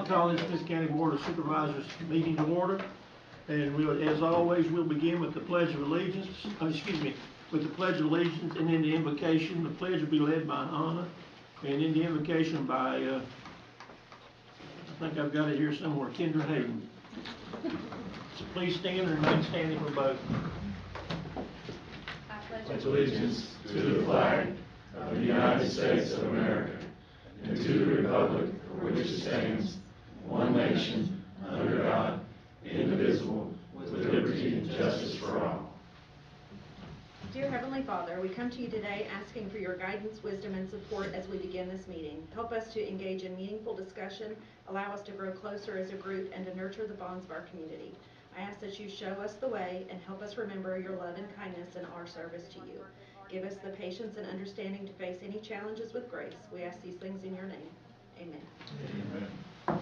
call this Smyth County Board of Supervisors meeting to order. And we'll, as always, we'll begin with the Pledge of Allegiance, with the Pledge of Allegiance, and then the invocation. The pledge will be led by Anna, and then the invocation by, I think I've got it here somewhere, Kendra Hayden. So please stand and remain standing for both. I pledge allegiance to the flag of the United States of America and to the republic for which it stands, one nation, under God, indivisible, with liberty and justice for all. Dear Heavenly Father, we come to you today asking for your guidance, wisdom, and support as we begin this meeting. Help us to engage in meaningful discussion, allow us to grow closer as a group, and to nurture the bonds of our community. I ask that you show us the way and help us remember your love and kindness in our service to you. Give us the patience and understanding to face any challenges with grace. We ask these things in your name. Amen. Amen.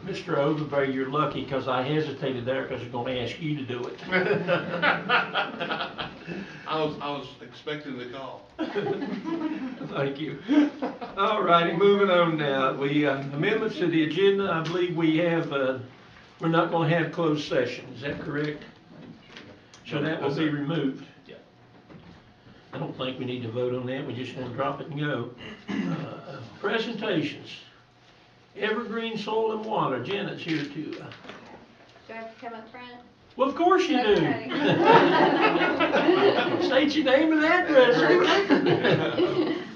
Mr. Overbury, you're lucky because I hesitated there because I was going to ask you to do it. I was expecting the call. Thank you. All righty, moving on now. We amendments to the agenda. I believe we have. We're not going to have closed session. Is that correct? So that will be removed. Yeah. I don't think we need to vote on that. We just want to drop it and go. Presentations. Evergreen Soil and Water. Janet's here to. Do I have to come up front? Well, of course you do. Okay. State your name and address.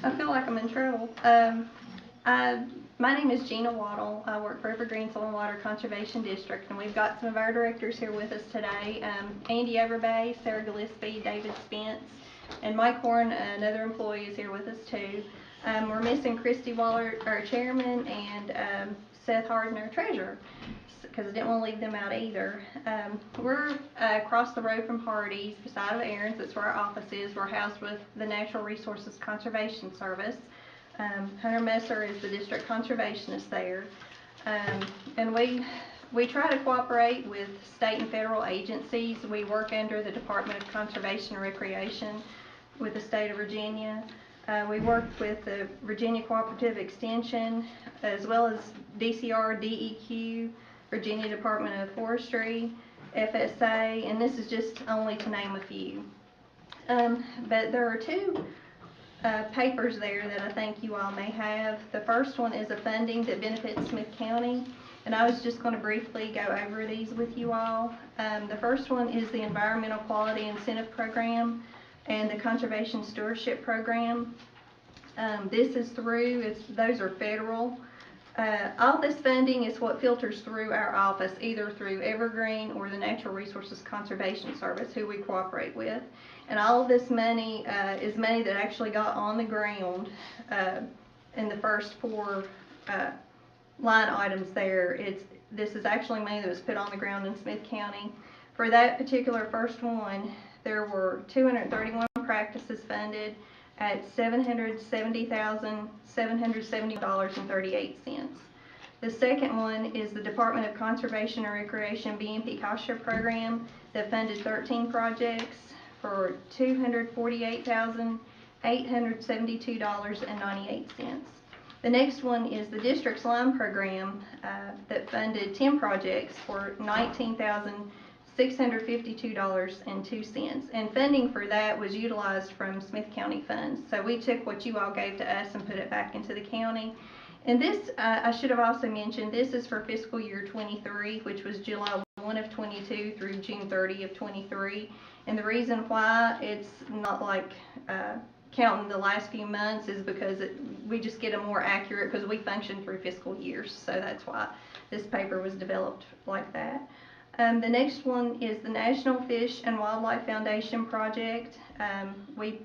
I feel like I'm in trouble. My name is Gina Waddle. I work for Evergreen Soil and Water Conservation District, and we've got some of our directors here with us today. Andy Everbay, Sarah Gillespie, David Spence, and Mike Horn, another employee, is here with us too. We're missing Christy Waller, our chairman, and Seth Harden, our treasurer, because I didn't want to leave them out either. We're across the road from Hardee's, beside of Aaron's. That's where our office is. We're housed with the Natural Resources Conservation Service. Hunter Messer is the district conservationist there. And we try to cooperate with state and federal agencies. We work under the Department of Conservation and Recreation with the state of Virginia. We worked with the Virginia Cooperative Extension, as well as DCR, DEQ, Virginia Department of Forestry, FSA, and this is just only to name a few. But there are two papers there that I think you all may have. The first one is a funding that benefits Smyth County, and I was just going to briefly go over these with you all. The first one is the Environmental Quality Incentive Program and the Conservation Stewardship Program. This is those are federal. All this funding is what filters through our office, either through Evergreen or the Natural Resources Conservation Service, who we cooperate with. And all of this money is money that actually got on the ground in the first four line items there. This is actually money that was put on the ground in Smyth County. For that particular first one, there were 231 practices funded at $770,770.38. The second one is the Department of Conservation and Recreation BMP COSHA program that funded 13 projects for $248,872.98. The next one is the district's line program that funded 10 projects for $19,652.02, and funding for that was utilized from Smyth County funds. So we took what you all gave to us and put it back into the county. And this, I should have also mentioned, this is for fiscal year 23, which was July 1 of 22 through June 30 of 23. And the reason why it's not like counting the last few months is because we just get a more accurate, because we function through fiscal years. So that's why this paper was developed like that. The next one is the National Fish and Wildlife Foundation project. We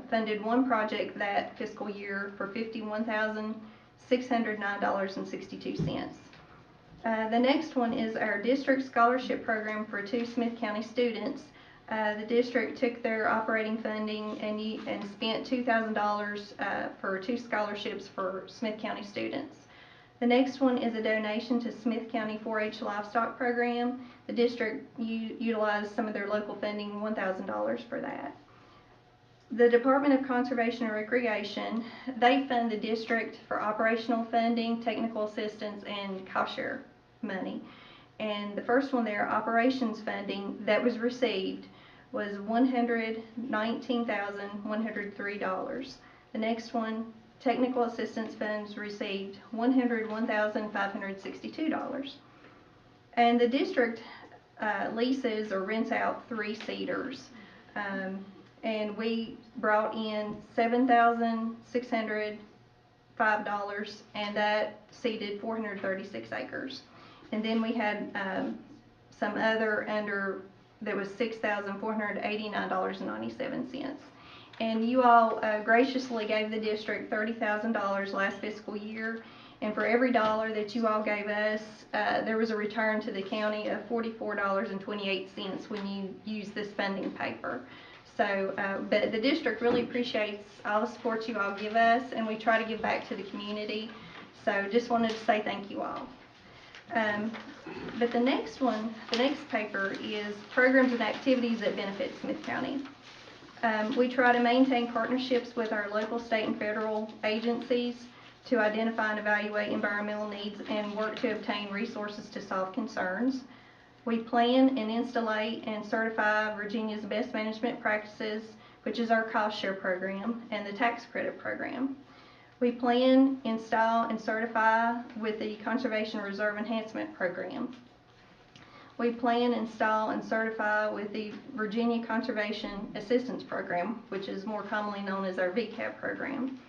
funded one project that fiscal year for $51,609.62. The next one is our district scholarship program for 2 Smyth County students. The district took their operating funding and spent $2,000 for 2 scholarships for Smyth County students. The next one is a donation to Smyth County 4-H livestock program. The district utilized some of their local funding, $1,000 for that. The Department of Conservation and Recreation, they fund the district for operational funding, technical assistance, and cost share money. And the first one there, operations funding, that was received was $119,103. The next one, technical assistance funds, received $101,562. And the district leases or rents out 3 seaters. And we brought in $7,605, and that seated 436 acres. And then we had some other under that was $6,489.97. And you all graciously gave the district $30,000 last fiscal year. And for every dollar that you all gave us, there was a return to the county of $44.28 when you use this funding paper. So, but the district really appreciates all the support you all give us, and we try to give back to the community. So just wanted to say thank you all. But the next paper is programs and activities that benefit Smyth County. We try to maintain partnerships with our local, state, and federal agencies to identify and evaluate environmental needs and work to obtain resources to solve concerns. We plan and installate and certify Virginia's best management practices, which is our cost share program, and the tax credit program. We plan, install, and certify with the Conservation Reserve Enhancement Program. We plan, install, and certify with the Virginia Conservation Assistance Program, which is more commonly known as our VCAP program.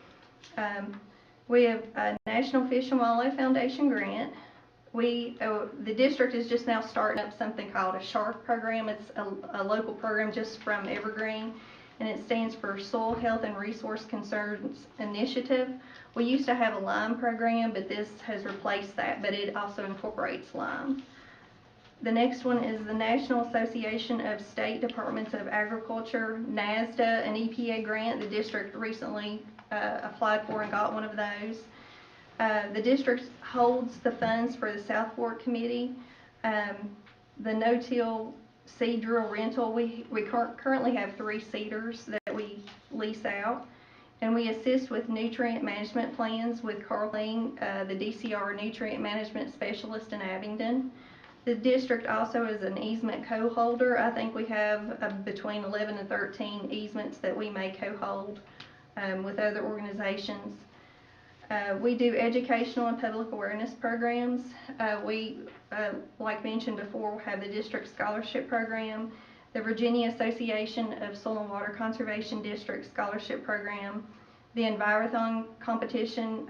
We have a National Fish and Wildlife Foundation grant. The district is just now starting up something called a SHARK program. It's a local program just from Evergreen, and it stands for Soil Health and Resource Concerns Initiative. We used to have a lime program, but this has replaced that, but it also incorporates lime. The next one is the National Association of State Departments of Agriculture, NASDA, an EPA grant. The district recently applied for and got one of those. The district holds the funds for the South Fork Committee. The no-till seed drill rental, we currently have 3 seeders that we lease out. And we assist with nutrient management plans with Carl Ling, the DCR Nutrient Management Specialist in Abingdon. The district also is an easement co-holder. I think we have between 11 and 13 easements that we may co-hold with other organizations. We do educational and public awareness programs. We, like mentioned before, have the district scholarship program, the Virginia Association of Soil and Water Conservation District Scholarship Program, the Envirothon competition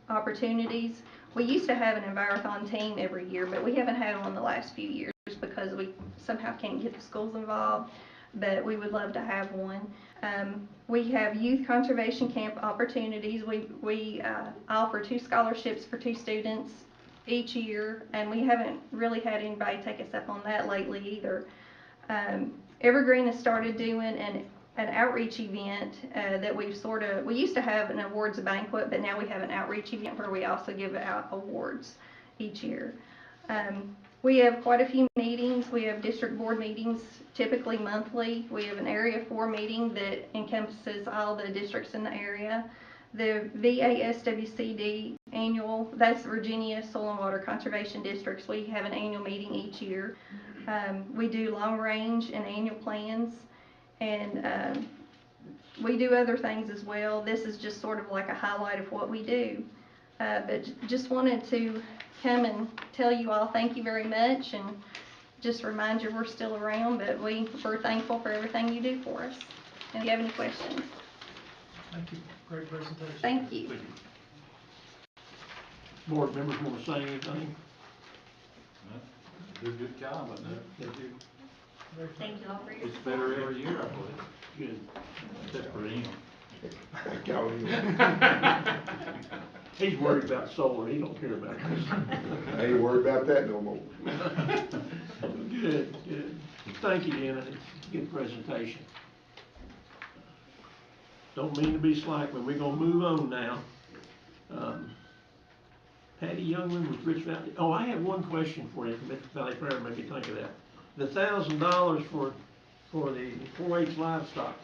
opportunities. We used to have an Envirothon team every year, but we haven't had one the last few years because we somehow can't get the schools involved, but we would love to have one. We have youth conservation camp opportunities. We offer 2 scholarships for 2 students each year, and we haven't really had anybody take us up on that lately either. Evergreen has started doing an outreach event that we used to have an awards banquet, but now we have an outreach event where we also give out awards each year. We have quite a few meetings. We have district board meetings, typically monthly. We have an Area 4 meeting that encompasses all the districts in the area. The VASWCD annual, that's Virginia Soil and Water Conservation Districts. We have an annual meeting each year. We do long range and annual plans, and we do other things as well. This is just sort of like a highlight of what we do. But just wanted to come and tell you all thank you very much, and just remind you we're still around, but we're thankful for everything you do for us. And if you have any questions. Thank you. Great presentation. Thank you. Board members want to say anything? Do a good job, I know. They do. Thank you all for your It's support. better every year, I believe. Good. Except for him. He's worried about solar, he don't care about this. I ain't worried about that no more. Good, good. Thank you, Deanna, it's a good presentation. Don't mean to be slack, but we're gonna move on now. Patty Youngman with Rich Valley. Oh, I have one question for you from Rich Valley Fair, make you think of that. The $1,000 for the 4-H livestock.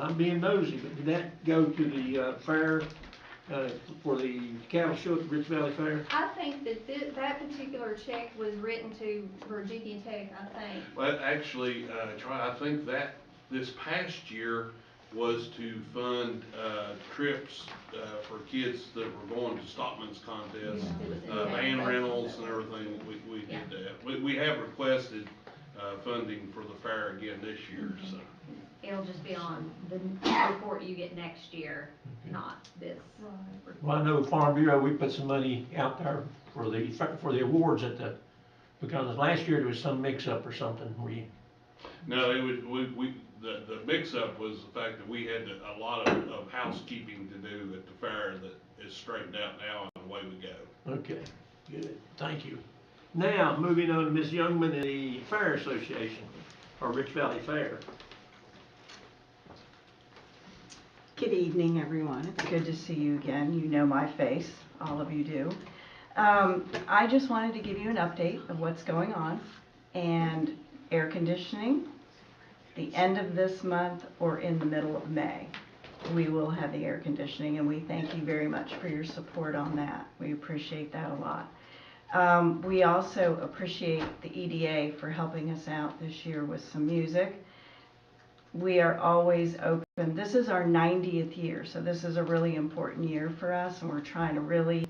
I'm being nosy, but did that go to the, fair, for the cattle show at the Rich Valley Fair? I think that that particular check was written to Virginia Tech, I think. Well, actually, Troy, I think that this past year was to fund, trips, for kids that were going to Stockman's contest, van rentals and everything, we did that. We have requested, funding for the fair again this year, so. It'll just be on the report you get next year, not this. Well, I know Farm Bureau, we put some money out there for the awards at the, because last year there was some mix-up or something, No, it was, the mix-up was the fact that we had a lot of housekeeping to do at the fair that is straightened out now, and away we go. Okay, good, thank you. Now, moving on to Ms. Youngman and the Fair Association, or Rich Valley Fair. Good evening, everyone. It's good to see you again. You know my face, all of you do. I just wanted to give you an update of what's going on, and air conditioning, the end of this month or in the middle of May, we will have the air conditioning, and we thank you very much for your support on that. We appreciate that a lot. We also appreciate the EDA for helping us out this year with some music. We are always open. This is our 90th year, so this is a really important year for us, and we're trying to really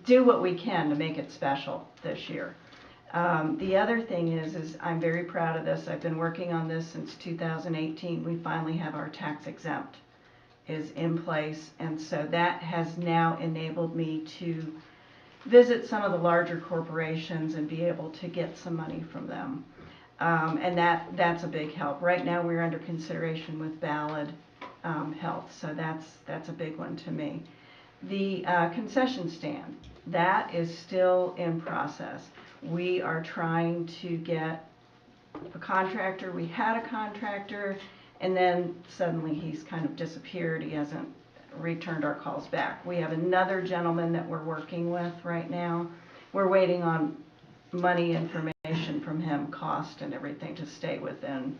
do what we can to make it special this year. The other thing is I'm very proud of this. I've been working on this since 2018. We finally have our tax exempt is in place, and so that has now enabled me to visit some of the larger corporations and be able to get some money from them. And that's a big help. Right now we're under consideration with Ballad Health, so that's a big one to me. The concession stand, that is still in process. We are trying to get a contractor. We had a contractor, and then suddenly he's kind of disappeared. He hasn't returned our calls back. We have another gentleman that we're working with right now. We're waiting on money information from him, cost and everything, to stay within,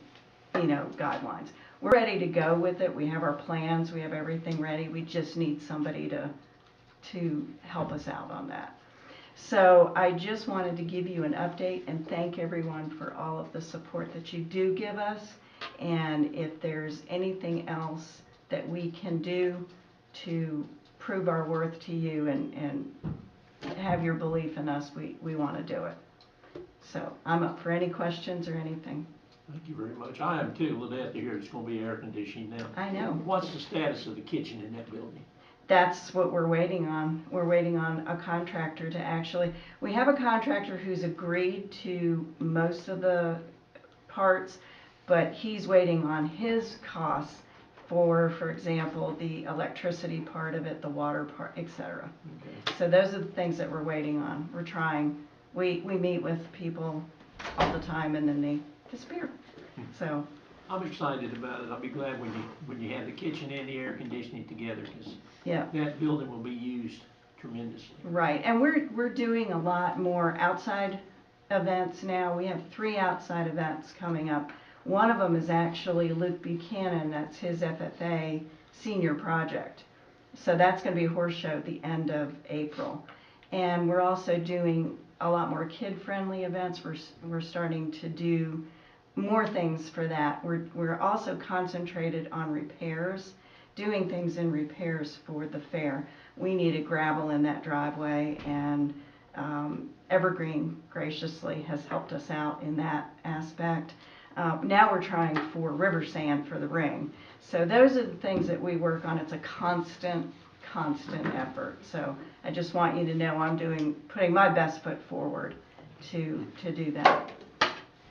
guidelines. We're ready to go with it. We have our plans. We have everything ready. We just need somebody to help us out on that. So I just wanted to give you an update and thank everyone for all of the support that you do give us. And if there's anything else that we can do to prove our worth to you and have your belief in us, we want to do it. So I'm up for any questions or anything. Thank you very much. I am too, glad to hear it's gonna be air conditioning now. I know. What's the status of the kitchen in that building? That's what we're waiting on. We're waiting on a contractor to actually, we have a contractor who's agreed to most of the parts, but he's waiting on his costs for example, the electricity part of it, the water part, etc. Okay. So those are the things that we're waiting on. We're trying. We meet with people all the time and then they disappear. So I'm excited about it. I'll be glad when you have the kitchen and the air conditioning together, because yeah. that building will be used tremendously. Right, and we're doing a lot more outside events now. We have 3 outside events coming up. One of them is actually Luke Buchanan. That's his FFA senior project. So that's going to be a horse show at the end of April. And we're also doing a lot more kid-friendly events. We're starting to do more things for that. We're also concentrated on repairs, doing things in repairs for the fair. We needed gravel in that driveway, and Evergreen graciously has helped us out in that aspect. Now we're trying for river sand for the ring. So those are the things that we work on. It's a constant effort. So I just want you to know I'm putting my best foot forward to do that.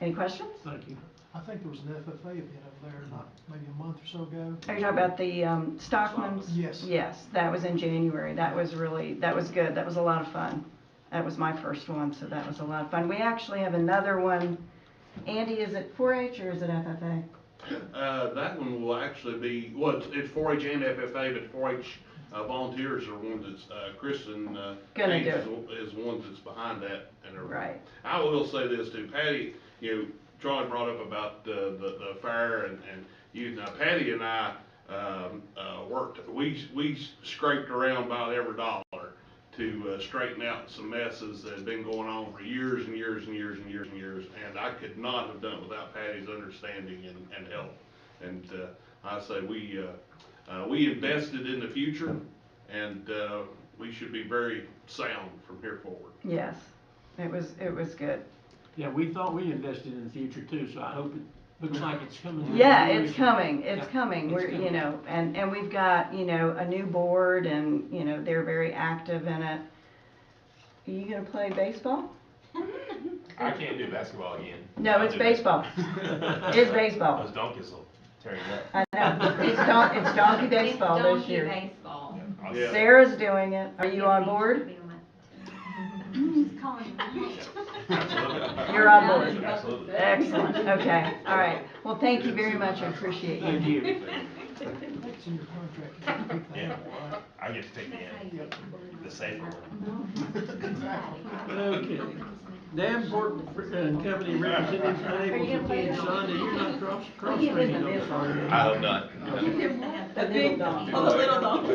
Any questions? Thank you. I think there was an FFA event over there, not maybe a month or so ago. Are you talking about the Stockman's? Yes. Yes, that was in January. That was good. That was a lot of fun. That was my first one, so that was a lot of fun. We actually have another one. Andy, is it 4-H or is it FFA? That one will actually be, well, it's 4-H and FFA, but 4-H volunteers are one that's, Kristen Gonna Haynes do is one that's behind that and everything. Right. I will say this too, Patty, Charlie brought up about the fair and Now Patty and I, we scraped around about every dollar to straighten out some messes that had been going on for years and years and years and years and years, and I could not have done it without Patty's understanding and help. And I say we invested in the future, and we should be very sound from here forward. Yes, it was good. Yeah, we thought we invested in the future too, so I hope it looks like it's coming. Yeah, it's coming, it's Yeah, coming, it's we're, coming. you know, and we've got, you know, a new board and, you know, they're very active in it. Are you gonna play baseball? I can't do basketball again. No, I'll it's do baseball. It's baseball. Those donkeys will tear you up. I know, it's donkey baseball this Donkey year. baseball. Yeah. Sarah's doing it. Are you on board? Absolutely. You're on board. Absolutely. Excellent, okay, all right. Well, thank you very much, I appreciate you. Thank you. That's in your contract, you can pick that Yeah, up, right? I get to take the safer one. Okay. Davenport and Company representatives unable to attend. Sunday, you're not cross-training on Friday. I hope not. The big donkey. Oh, the little dog.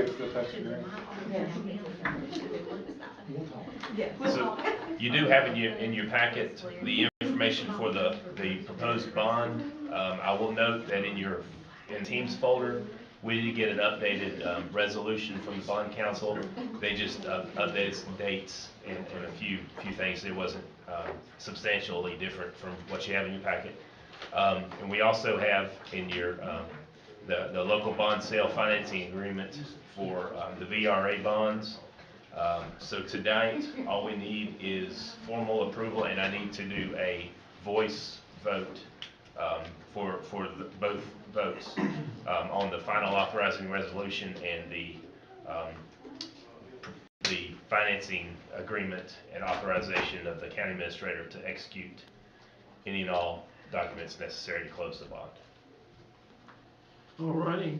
So you do have in your packet the information for the proposed bond. I will note that in Teams folder, we did get an updated resolution from the bond council. They just updated some dates and a few things. It wasn't substantially different from what you have in your packet. And we also have in your the local bond sale financing agreement for the VRA bonds. So tonight, all we need is formal approval, and I need to do a voice vote for both votes on the final authorizing resolution and the financing agreement and authorization of the county administrator to execute any and all documents necessary to close the bond. All righty,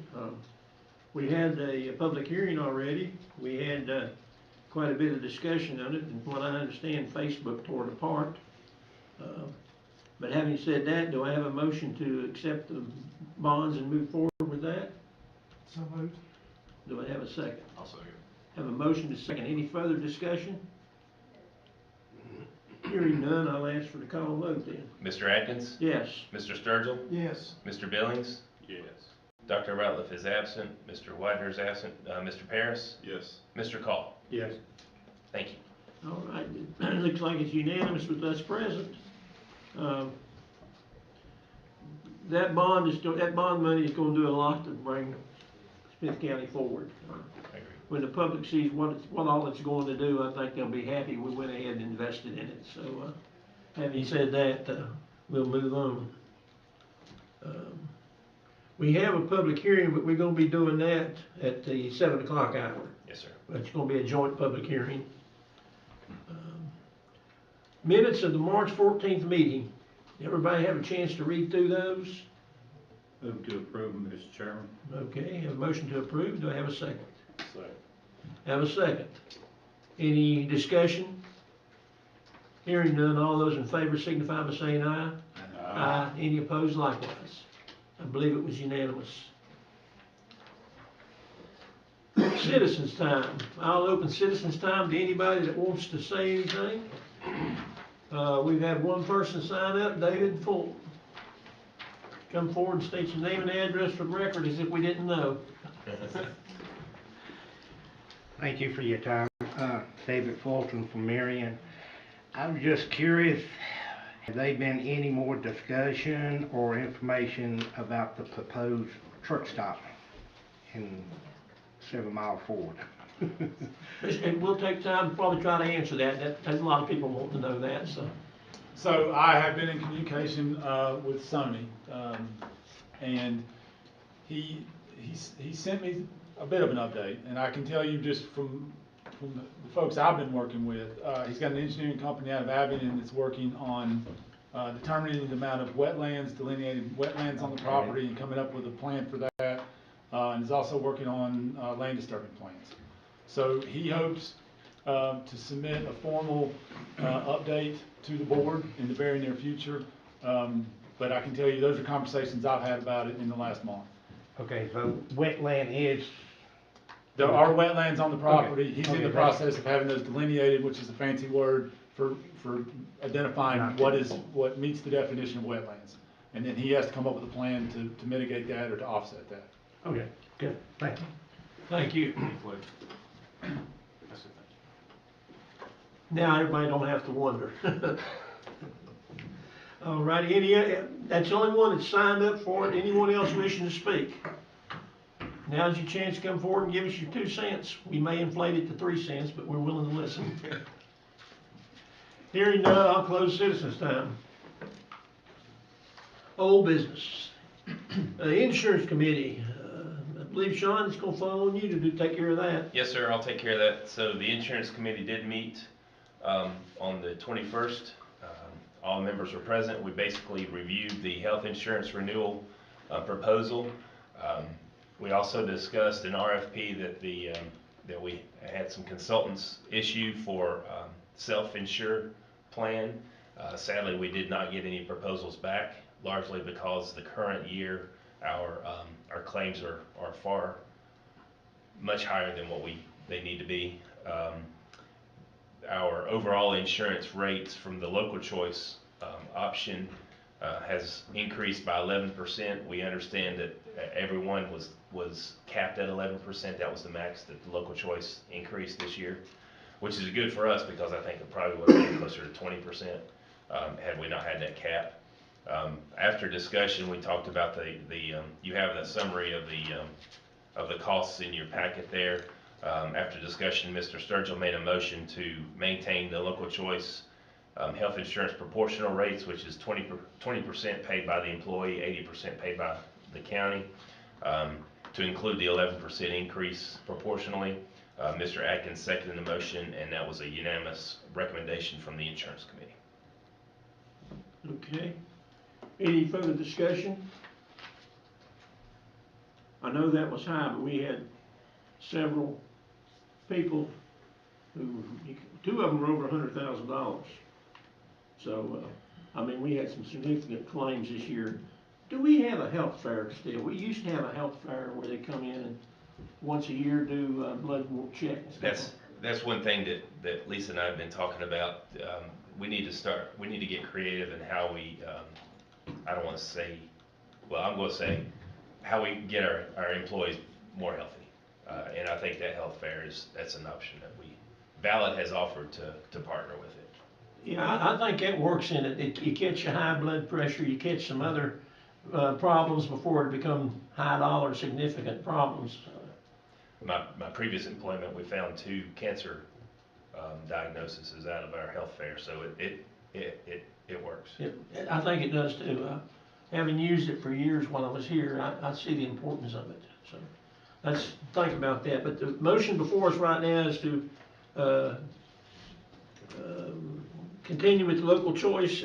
we had a public hearing already. We had quite a bit of discussion on it, and from what I understand, Facebook tore it apart. But having said that, do I have a motion to accept the bonds and move forward with that? So moved. Do I have a second? I'll second. Have a motion to second. Any further discussion? Hearing none, I'll ask for the call vote then. Mr. Atkins? Yes. Mr. Sturgill? Yes. Mr. Billings? Yes. Dr. Ratliff is absent. Mr. Widener is absent. Mr. Paris? Yes. Mr. Call? Yes. Thank you. All right, it looks like it's unanimous with us present. That bond money is gonna do a lot to bring Smyth County forward. I agree. When the public sees what all it's going to do, I think they'll be happy we went ahead and invested in it. So, having said that, we'll move on. We have a public hearing, but we're gonna be doing that at the 7 o'clock hour. Yes, sir. It's gonna be a joint public hearing. Minutes of the March 14th meeting. Everybody have a chance to read through those? Move to approve, Mr. Chairman. Okay, have a motion to approve. Do I have a second? Second. Have a second. Any discussion? Hearing none, all those in favor signify by saying aye. Aye. Any opposed likewise? I believe it was unanimous. Citizens time. I'll open citizens time to anybody that wants to say anything. We've had one person sign up, David Fulton. Come forward and state your name and address for the record as if we didn't know. Thank you for your time. David Fulton from Marion. I'm just curious, have there been any more discussion or information about the proposed truck stop in 7 Mile Ford? And we'll take time to probably try to answer that. There's a lot of people wanting to know that, so. So I have been in communication with Sony, and he sent me a bit of an update, and I can tell you just from the folks I've been working with, he's got an engineering company out of Abington that's working on determining the amount of wetlands, delineated wetlands on the property, and coming up with a plan for that, and is also working on land disturbing plans. So he hopes to submit a formal update to the board in the very near future But I can tell you, those are conversations I've had about it in the last month. Okay, so wetland is, There are wetlands on the property. He's in Okay, the that's- process of having those delineated, which is a fancy word for identifying what meets the definition of wetlands. And then he has to come up with a plan to mitigate that or to offset that. okay, good, thank you. Thank you. Now everybody don't have to wonder. All righty, that's the only one that's signed up for it. Anyone else wishing to speak? Now's your chance to come forward and give us your 2 cents. We may inflate it to 3 cents, but we're willing to listen. Hearing none, I'll close citizens' time. Old business. Insurance committee. I believe Sean, it's gonna fall on you to take care of that. Yes, sir, I'll take care of that. So the insurance committee did meet on the 21st. All members were present. We basically reviewed the health insurance renewal proposal. We also discussed an RFP that we had some consultants issue for self-insure plan. Sadly, we did not get any proposals back, largely because the current year our claims are far much higher than what they need to be. Our overall insurance rates from the local choice option has increased by 11%. We understand that everyone was capped at 11%. That was the max that the local choice increased this year, which is good for us because I think it probably would have been closer to 20% had we not had that cap. After discussion, we talked about you have the summary of the costs in your packet there. After discussion, Mr. Sturgill made a motion to maintain the local choice health insurance proportional rates, which is 20% paid by the employee, 80% paid by the county, to include the 11% increase proportionally. Mr. Atkins seconded the motion, and that was a unanimous recommendation from the insurance committee. Okay. Any further discussion? I know that was high, but we had several people who, 2 of them were over $100,000. So, I mean, we had some significant claims this year. Do we have a health fair still? We used to have a health fair where they come in and once a year do blood checks. That's one thing that Lisa and I have been talking about. We need to get creative in how we, I don't want to say, well, I'm going to say how we get our employees more healthy. And I think that health fair that's an option that Ballot has offered to partner with it. Yeah, I think that works in it. You catch your high blood pressure, you catch some other problems before it become high dollar significant problems. My previous employment, we found 2 cancer diagnoses out of our health fair, so it works. I think it does too. Having used it for years while I was here, I see the importance of it. So let's think about that. But the motion before us right now is to continue with the local choice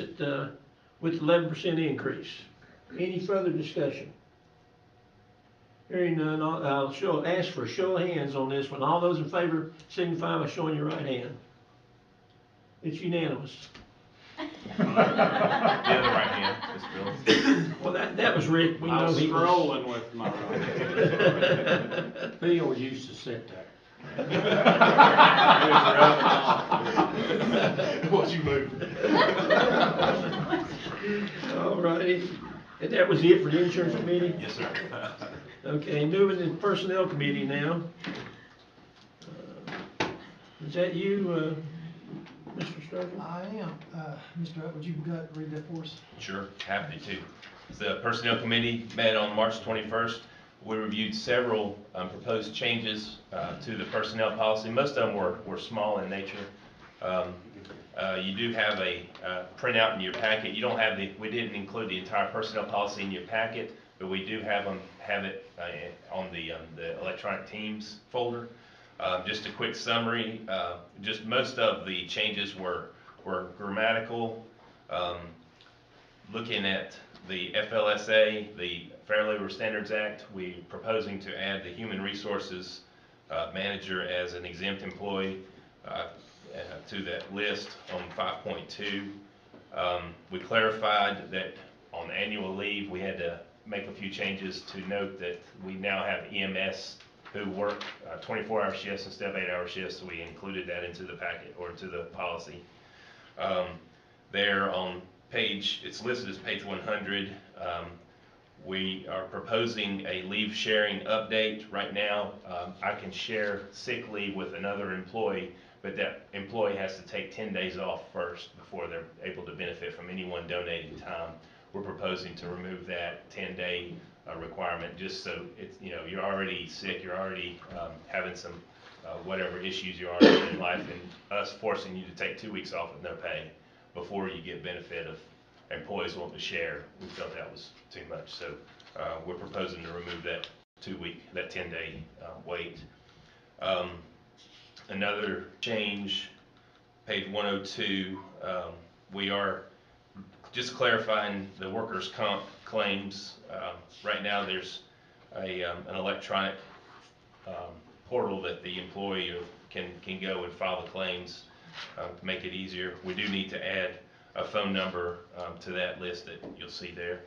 with 11% increase. Any further discussion? Hearing none, I'll ask for a show of hands on this one. All those in favor signify by showing your right hand. It's unanimous. The other right hand, Mr. Bills. Well, that was Rick. We know he was strolling with my right. Bill used to sit there. Once you move. All righty. And that was it for the insurance committee? Yes, sir. Okay, moving to the personnel committee now. Is that you, Mr. Sturgill? I am. Mr. Hutt, would you read that for us? Sure, happy to. The Personnel Committee met on March 21st. We reviewed several proposed changes to the personnel policy. Most of them were small in nature. You do have a printout in your packet. You don't have we didn't include the entire personnel policy in your packet, but we do have it on the electronic Teams folder. Just a quick summary. Just most of the changes were grammatical. Looking at the FLSA, the Fair Labor Standards Act, we're proposing to add the human resources manager as an exempt employee to that list on 5.2. We clarified that on annual leave. We had to make a few changes to note that we now have EMS who work 24-hour shifts instead of 8-hour shifts, so we included that into the packet or into the policy. There on page, it's listed as page 100. We are proposing a leave sharing update right now. I can share sick leave with another employee, but that employee has to take 10 days off first before they're able to benefit from anyone donating time. We're proposing to remove that 10-day requirement, just so it's, you know, you're already sick, you're already having some whatever issues you are in life, and us forcing you to take 2 weeks off with no pay before you get benefit of employees wanting to share, we felt that was too much. So we're proposing to remove that 10-day wait. Another change, page 102, we are just clarifying the workers' comp claims. Right now there's an electronic portal that the employee can go and file the claims to make it easier. We do need to add a phone number to that list that you'll see there.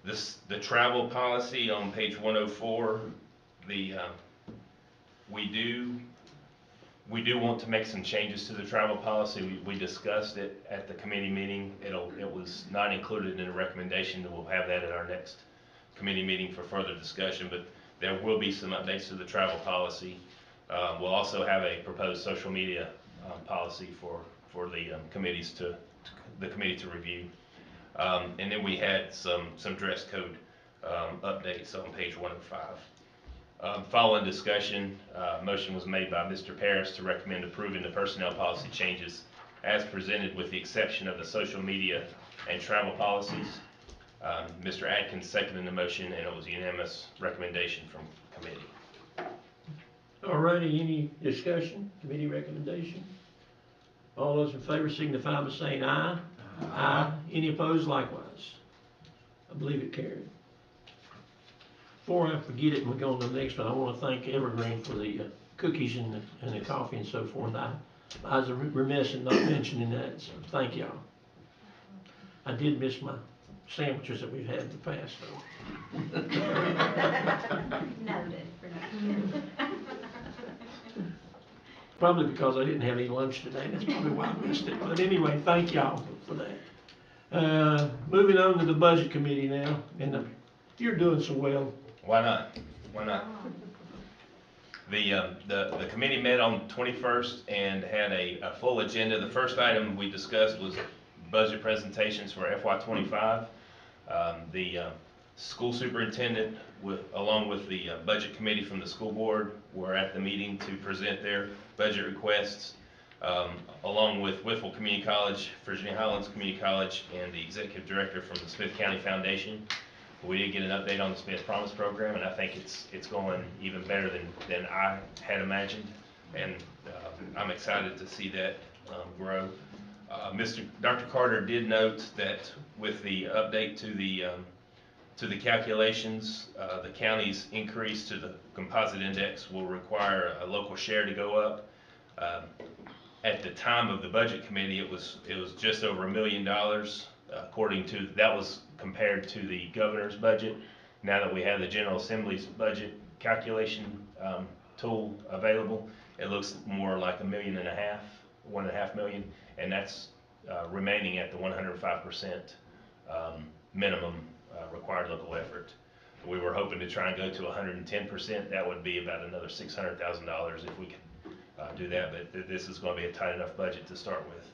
The travel policy on page 104, we do want to make some changes to the travel policy. We discussed it at the committee meeting. It was not included in the recommendation, and we'll have that at our next committee meeting for further discussion, but there will be some updates to the travel policy. We'll also have a proposed social media policy for the committee to review. And then we had some dress code updates on page 105. Following discussion, motion was made by Mr. Paris to recommend approving the personnel policy changes as presented with the exception of the social media and travel policies. Mr. Atkins seconded the motion, and it was a unanimous recommendation from committee. Alrighty, any discussion, committee recommendation? All those in favor signify by saying aye. Aye. Any opposed likewise? I believe it carried. Before I forget it and we go on to the next one, I want to thank Evergreen for the cookies and the coffee and so forth. I was remiss in not mentioning that, so thank y'all. I did miss my sandwiches that we've had in the past, though. Noted for next year. Probably because I didn't have any lunch today. That's probably why I missed it. But anyway, thank y'all for that. Moving on to the budget committee now, and you're doing so well. Why not? Why not? The committee met on 21st and had a full agenda. The first item we discussed was budget presentations for FY25. The school superintendent, along with the budget committee from the school board, were at the meeting to present their budget requests, along with Whitfield Community College, Virginia Highlands Community College, and the executive director from the Smyth County Foundation. We did get an update on the Smith Promise program, and I think it's going even better than I had imagined, and I'm excited to see that grow. Dr. Carter did note that with the update to the calculations, the county's increase to the composite index will require a local share to go up. At the time of the budget committee, it was just over $1 million, according to, that was compared to the governor's budget. Now that we have the General Assembly's budget calculation tool available, it looks more like $1.5 million, and that's remaining at the 105% minimum required local effort. We were hoping to try and go to 110%. That would be about another $600,000 if we could do that, but this is going to be a tight enough budget to start with.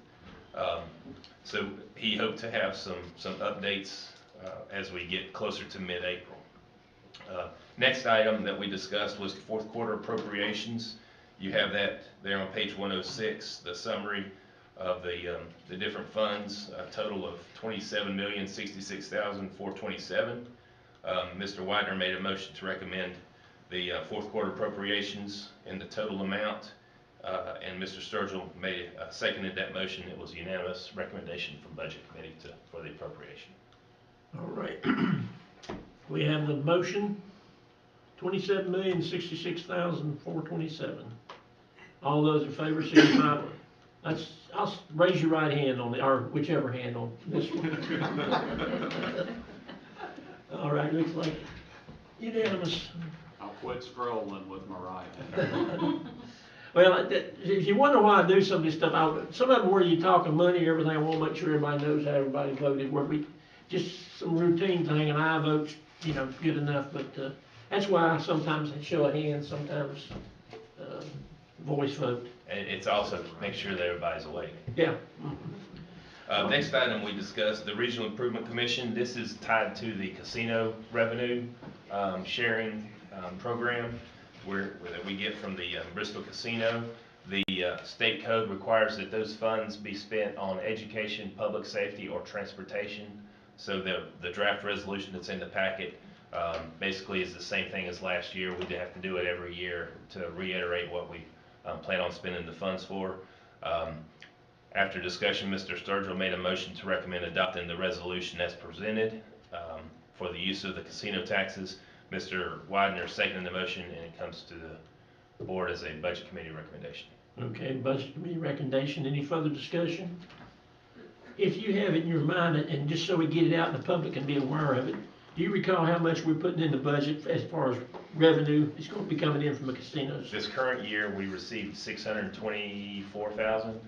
So he hoped to have some updates as we get closer to mid-April. Next item that we discussed was the fourth quarter appropriations. You have that there on page 106, the summary of the different funds, a total of $27,066,427. Mr. Widener made a motion to recommend the fourth quarter appropriations in the total amount, and Mr. Sturgill seconded that motion. It was a unanimous recommendation from Budget Committee for the appropriation. All right. We have the motion, $27,066,427. All those in favor signify Raise your right hand on the, or whichever hand on this one. All right, looks like unanimous. I'll quit scrolling with my right. Well, if you wonder why I do some of this stuff, some of them where you're talking money and everything, I want to make sure everybody knows how everybody voted, where just some routine thing, and I vote, good enough, but, that's why I sometimes show of hands, sometimes, voice vote. And it's also to make sure that everybody's awake. Yeah. Next item we discussed, the Regional Improvement Commission. This is tied to the casino revenue sharing program that we get from the Bristol Casino. The state code requires that those funds be spent on education, public safety, or transportation. So the draft resolution that's in the packet basically is the same thing as last year. We have to do it every year to reiterate what we plan on spending the funds for. After discussion, Mr. Sturgill made a motion to recommend adopting the resolution as presented for the use of the casino taxes. Mr. Widener seconded the motion, and it comes to the board as a budget committee recommendation. Okay, budget committee recommendation. Any further discussion? If you have it in your mind, and just so we get it out and the public can be aware of it, do you recall how much we're putting in the budget as far as revenue is going to be coming in from the casinos? This current year, we received $624,000.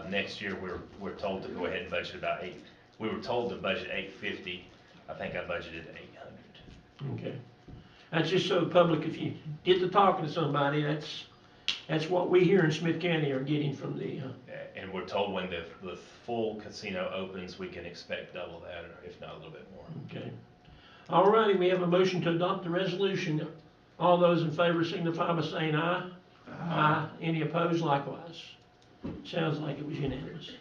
Next year, we're told to go ahead and budget about $8. We were told to budget $850. I think I budgeted $800. Okay. That's just so the public, if you get to talking to somebody, that's what we here in Smyth County are getting from the. And we're told when the full casino opens, we can expect double that, or if not a little bit more. Okay. All righty, we have a motion to adopt the resolution. All those in favor signify by saying aye. Aye. Any opposed likewise? Sounds like it was unanimous.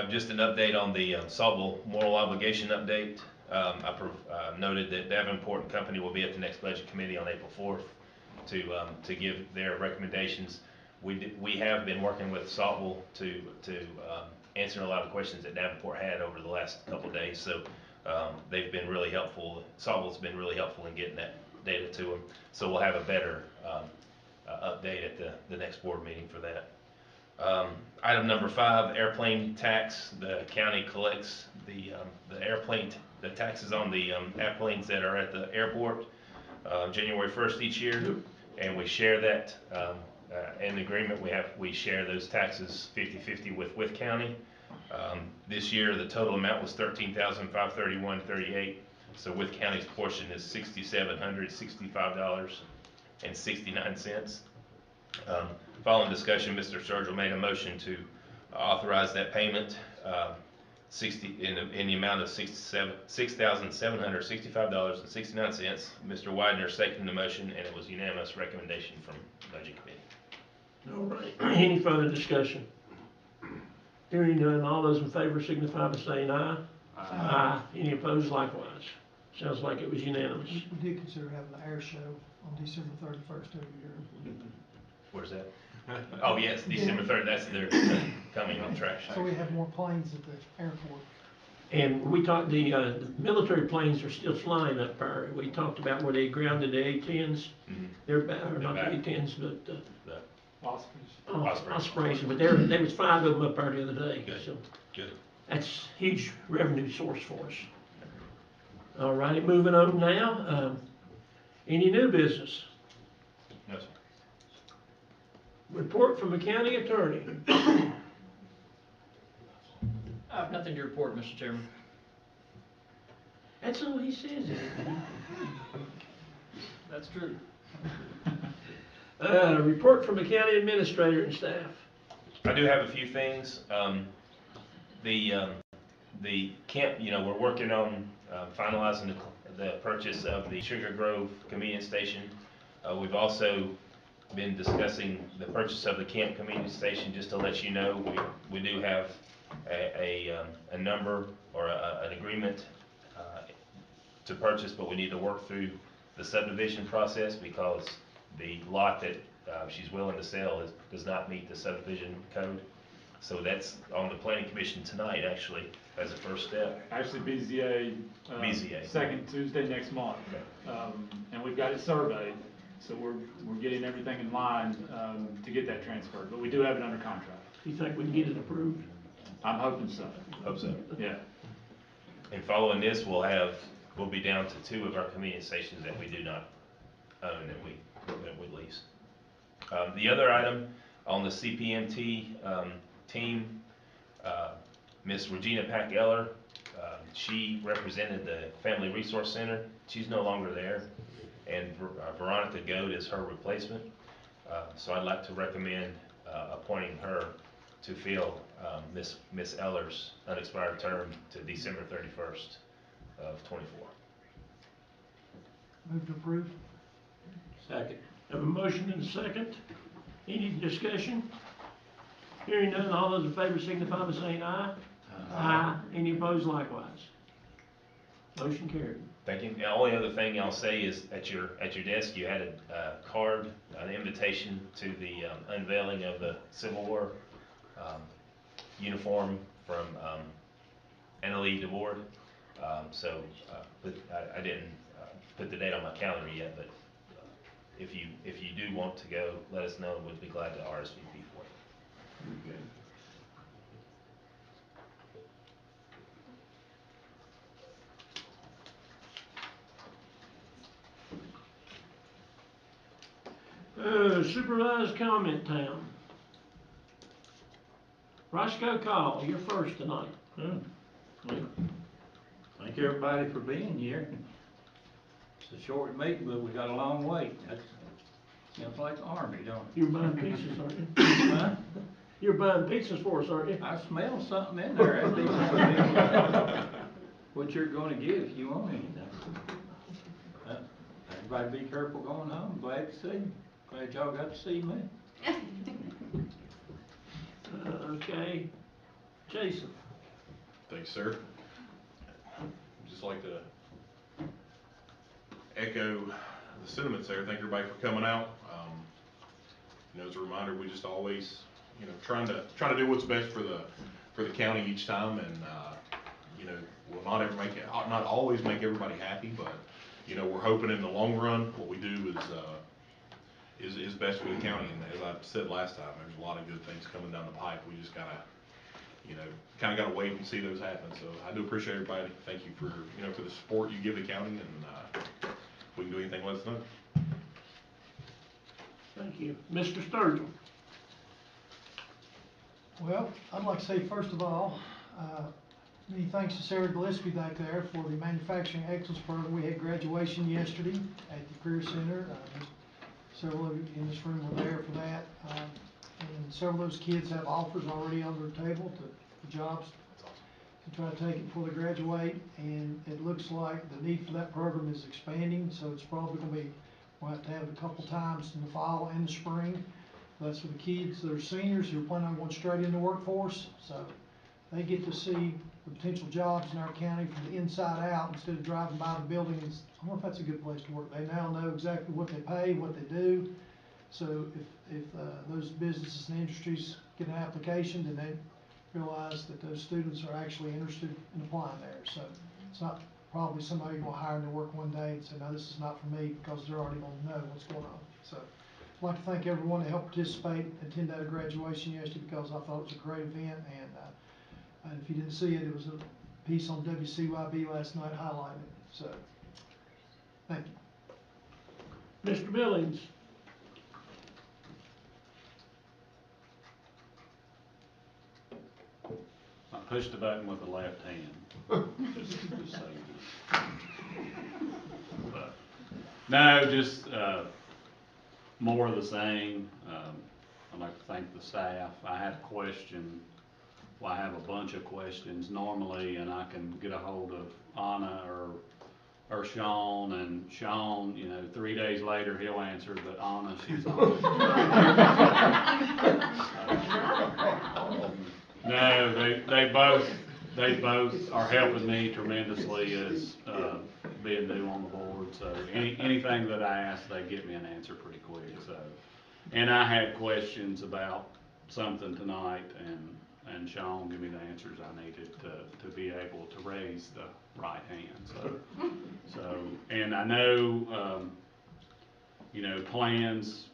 Just an update on the Saltville moral obligation update. I noted that Davenport and Company will be at the next budget committee on April 4th to give their recommendations. We have been working with Saltville to answer a lot of questions that Davenport had over the last couple of days. So they've been really helpful. Saltville's been really helpful in getting that data to them. So we'll have a better update at the next board meeting for that. Item number 5, airplane tax. The county collects the taxes on the airplanes that are at the airport January 1st each year, and we share that in agreement. We share those taxes 50-50 with county. This year the total amount was $13,531.38. So with county's portion is $6,765.69. Following discussion, Mr. Sturgill made a motion to authorize that payment in the amount of $6,765.69. Mr. Widener seconded the motion, and it was unanimous recommendation from Budget Committee. All right. Any further discussion? Hearing none, all those in favor signify by saying aye. Aye. Any opposed likewise? Sounds like it was unanimous. We did consider having the air show on December 31st every year. Where's that? Oh, yes, December 3rd, that's their coming on trash. So we have more planes at the airport. And we talked, the military planes are still flying up there. We talked about where they grounded the A-10s. Mm-hmm. They're back, or not the A-10s, but, Ospreys, but there was 5 of them up there the other day. Good. So Good. that's huge revenue source for us. All righty, moving on now. Any new business? No, sir. Report from the county attorney. I have nothing to report, Mr. Chairman. That's all he says. That's true. Report from the county administrator and staff. I do have a few things. The camp, we're working on finalizing the purchase of the Sugar Grove Convenience Station. We've also been discussing the purchase of the Camp Convenience Station. Just to let you know, we do have a number or an agreement to purchase, but we need to work through the subdivision process because the lot that she's willing to sell does not meet the subdivision code. So that's on the planning commission tonight, actually, as a first step. Actually, BZA. BZA. Second Tuesday next month. And we've got it surveyed. So we're getting everything in line, to get that transferred, but we do have it under contract. You think we can get it approved? I'm hoping so. Hope so. Yeah. And following this, we'll be down to 2 of our convenience stations that we do not own, that we lease. The other item on the CPMT team, Miss Regina Pack-Eller, she represented the Family Resource Center. She's no longer there, and Veronica Goad is her replacement. So I'd like to recommend appointing her to fill Miss Eller's unexpired term to December 31st of '24. Move to approve. Second. Have a motion and a second. Any discussion? Hearing none, all those in favor signify by saying aye. Aye. Any opposed likewise? Motion carried. Thank you. The only other thing I'll say is at your desk, you had a card, an invitation to the unveiling of the Civil War uniform from Annalie DeWard. But I didn't put the date on my calendar yet, but if you do want to go, let us know. We'd be glad to RSVP for it. Okay. Supervised comment time. Roscoe Call, you're first tonight. Thank everybody for being here. It's a short meeting, but we got a long wait. That sounds like the Army, don't it? You're buying pizzas, aren't you? Huh? You're buying pizzas for us, aren't you? I smell something in there. That'd be what you're gonna get if you want anything. Everybody be careful going home. Glad to see you. Glad y'all got to see me. Okay. Jason. Thanks, sir. I'd just like to echo the sentiments there. Thank everybody for coming out. As a reminder, we just always, trying to do what's best for the county each time, and we'll not always make everybody happy, but we're hoping in the long run what we do is best for the county. And as I said last time, there's a lot of good things coming down the pipe. We just gotta gotta wait and see those happen. So I do appreciate everybody. Thank you for for the support you give the county, and if we can do anything, let us know. Thank you. Mr. Sturgill. Well, I'd like to say, first of all, many thanks to Sarah Gillespie back there for the Manufacturing Excellence Program. We had graduation yesterday at the Career Center. Several of you in this room were there for that. And several of those kids have offers already on their table for jobs to try to take it before they graduate. And it looks like the need for that program is expanding, so it's probably going to be, we'll have to have it a couple times in the fall and the spring. That's for the kids that are seniors who are planning on going straight into the workforce. So they get to see the potential jobs in our county from the inside out instead of driving by the buildings. I wonder if that's a good place to work. They now know exactly what they pay, what they do. So if those businesses and industries get an application, then they realize that those students are actually interested in applying there. So it's not probably somebody going to hire them to work one day and say, no, this is not for me, because they're already going to know what's going on. So I'd like to thank everyone that helped participate, attend that graduation yesterday, because I thought it was a great event. And if you didn't see it, it was a piece on WCYB last night highlighting it. So, thank you. Mr. Billings. I pushed the button with the left hand. Just say this. But, no, just more of the same. I'd like to thank the staff. I had a question. Well, I have a bunch of questions normally, and I can get a hold of Anna or Sean, and Sean, 3 days later he'll answer, but Anna, she's on. No, they both are helping me tremendously as being new on the board. So anything that I ask, they get me an answer pretty quick. So, and I had questions about something tonight, and Sean gave me the answers I needed to be able to raise the right hand. So and I know you know, plans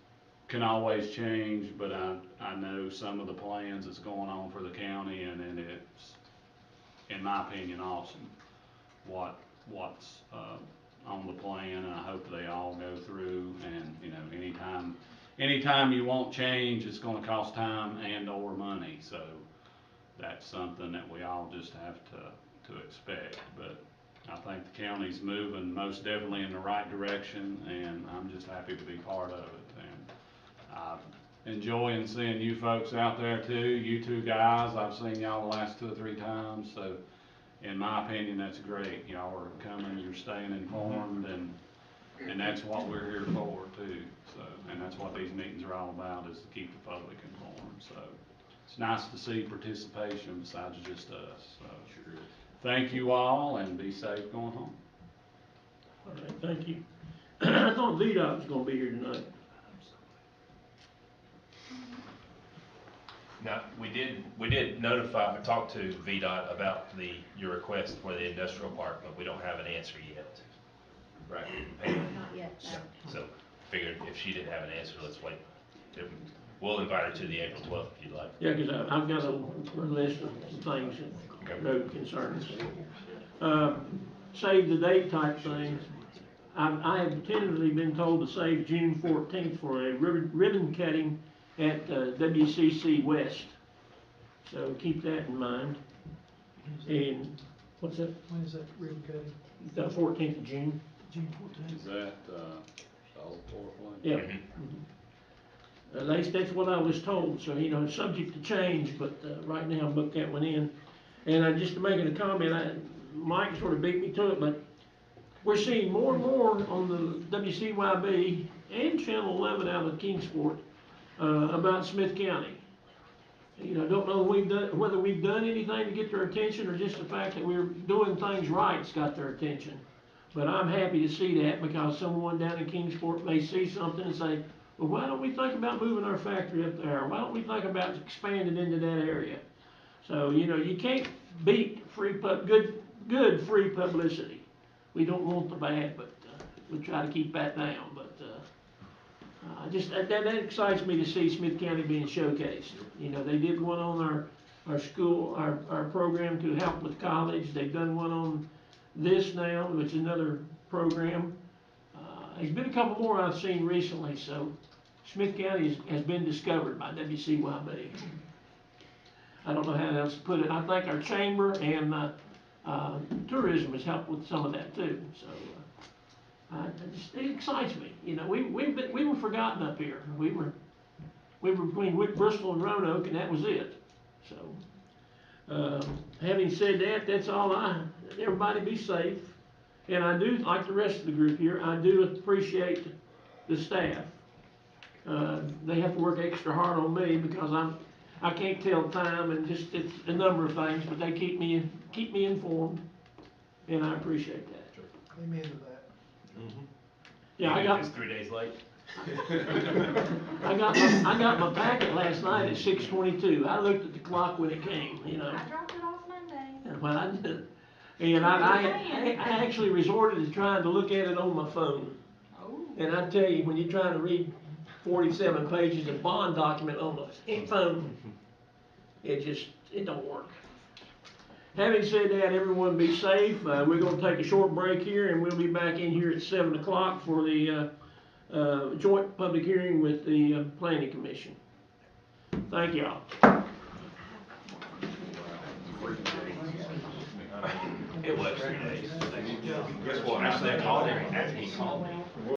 can always change, but I know some of the plans that's going on for the county, and it's, in my opinion, awesome what's on the plan, and I hope they all go through. And you know, anytime you want change, it's going to cost time and or money. So that's something that we all just have to expect. But I think the county's moving most definitely in the right direction, and I'm just happy to be part of it. And I'm enjoying seeing you folks out there too. You two guys, I've seen y'all the last 2 or 3 times, so in my opinion, that's great. Y'all are coming, you're staying informed, and that's what we're here for too. So, and that's what these meetings are all about, is to keep the public informed. So it's nice to see participation besides just us. So thank you all, and be safe going home. All right, thank you. I thought VDOT was gonna be here tonight. Now, we did notify, talk to VDOT about your request for the industrial park, but we don't have an answer yet. Right? Pam? Not yet, no. So, figured if she didn't have an answer, let's wait. We'll invite her to the April 12th if you'd like. Yeah, cause I've got a list of things, road concerns. Save the date type things. I have tentatively been told to save June 14th for a ribbon cutting at WCC West. So keep that in mind. And what's that? When is that ribbon cutting? The 14th of June. June 14th? Is that the old porcelain? Yeah. At least that's what I was told, so, you know, subject to change, but right now I booked that one in. And just to make a comment, Mike sort of beat me to it, but we're seeing more and more on the WCYB and Channel 11 out of Kingsport about Smyth County. You know, I don't know whether we've done anything to get their attention, or just the fact that we're doing things right's got their attention. But I'm happy to see that, because someone down in Kingsport may see something and say, well, why don't we think about moving our factory up there? Why don't we think about expanding into that area? So, you know, you can't beat good free publicity. We don't want the bad, but we try to keep that down. But that excites me to see Smyth County being showcased. You know, they did one on our school, our program to help with college. They've done one on this now, which is another program. There's been a couple more I've seen recently, so Smyth County has been discovered by WCYB. I don't know how else to put it. I think our chamber and tourism has helped with some of that too. So it excites me. You know, we were forgotten up here. We were between Bristol and Roanoke, and that was it. So having said that, that's all. Everybody be safe. And I do, like the rest of the group here, I do appreciate the staff. They have to work extra hard on me, because I can't tell time, and just it's a number of things, but they keep me informed, and I appreciate that. Amen to that. Yeah, I got. Just 3 days late. I got my packet last night at 6:22. I looked at the clock when it came. You know. I dropped it off Monday. Well, I did. And I actually resorted to trying to look at it on my phone. Oh. And I tell you, when you're trying to read 47 pages of bond document on a phone, it don't work. Having said that, everyone be safe. We're going to take a short break here, and we'll be back in here at 7 o'clock for the joint public hearing with the Planning Commission. Thank y'all. It was 3 days. Guess what? Actually, I called him, and he called me.